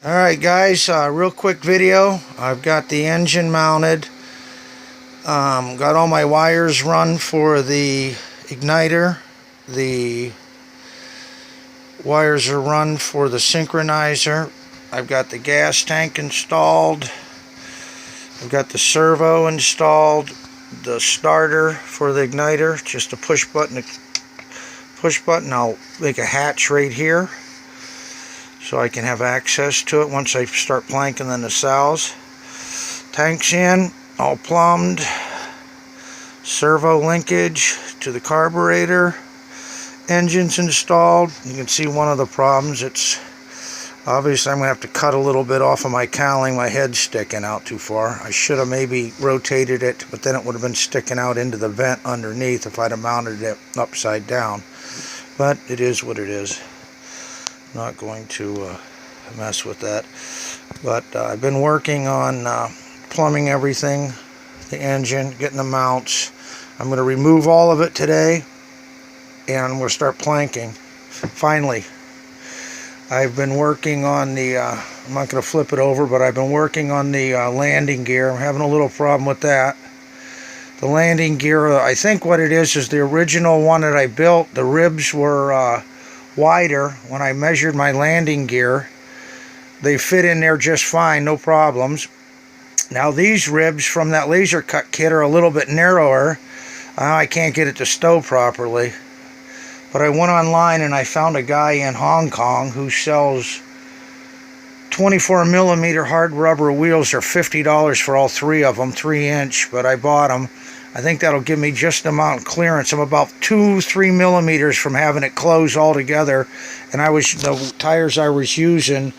Alright guys, real quick video. I've got the engine mounted. Got all my wires run for the igniter. The wires are run for the synchronizer. I've got the gas tank installed. I've got the servo installed. The starter for the igniter, just a push button. I'll make a hatch right here, so I can have access to it once I start planking the nacelles. Tank's in, all plumbed. Servo linkage to the carburetor. Engine's installed. You can see one of the problems. It's obviously I'm going to have to cut a little bit off of my cowling. My head's sticking out too far. I should have maybe rotated it, but then it would have been sticking out into the vent underneath if I'd have mounted it upside down. But it is what it is. Not going to mess with that. But I've been working on plumbing everything, the engine, getting the mounts. I'm going to remove all of it today, and I'm going to start planking. Finally, I've been working on the, I'm not going to flip it over, but I've been working on the landing gear. I'm having a little problem with that. The landing gear, I think what it is the original one that I built, the ribs were wider. When I measured my landing gear, they fit in there just fine, no problems. Now these ribs from that laser cut kit are a little bit narrower. I can't get it to stow properly. But I went online and I found a guy in Hong Kong who sells 24mm hard rubber wheels. They're $50 for all three of them, 3-inch, but I bought them. I think that'll give me just the amount of clearance. I'm about 2-3 millimeters from having it close all together, and the tires I was using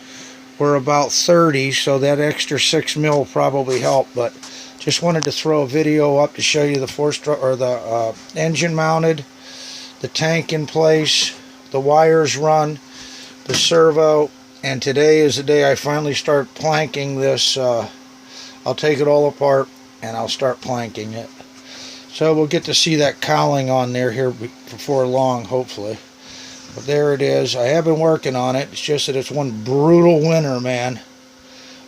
were about 30, so that extra 6 mil will probably help. But just wanted to throw a video up to show you the engine mounted, the tank in place, the wires run, the servo, and today is the day I finally start planking this. I'll take it all apart and I'll start planking it. So we'll get to see that cowling on there here before long, hopefully. But there it is. I have been working on it. It's just that it's one brutal winter, man.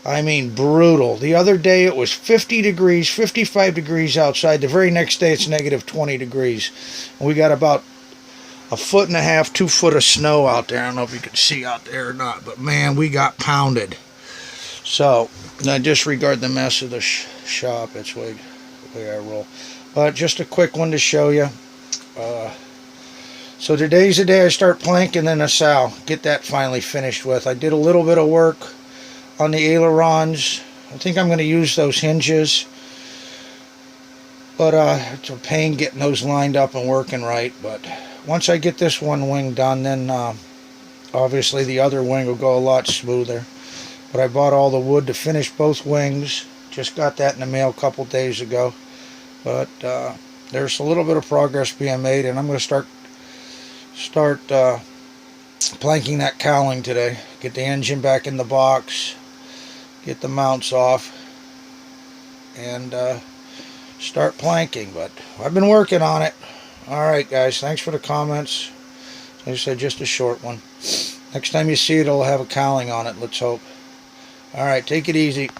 I mean brutal. The other day it was 50 degrees, 55 degrees outside. The very next day it's negative 20 degrees. And we got about 1.5 feet, 2 feet of snow out there. I don't know if you can see out there or not, but man, we got pounded. So, I disregard the mess of the shop. That's the way I roll. But just a quick one to show you. So today's the day I start planking the nacelle. Get that finally finished with. I did a little bit of work on the ailerons. I think I'm going to use those hinges. But it's a pain getting those lined up and working right. But once I get this one wing done, then obviously the other wing will go a lot smoother. But I bought all the wood to finish both wings. Just got that in the mail a couple days ago. But there's a little bit of progress being made, and I'm going to start planking that cowling today. Get the engine back in the box, get the mounts off, and start planking. But I've been working on it. Alright guys, thanks for the comments. Like I said, just a short one. Next time you see it, it'll have a cowling on it, let's hope. Alright, take it easy.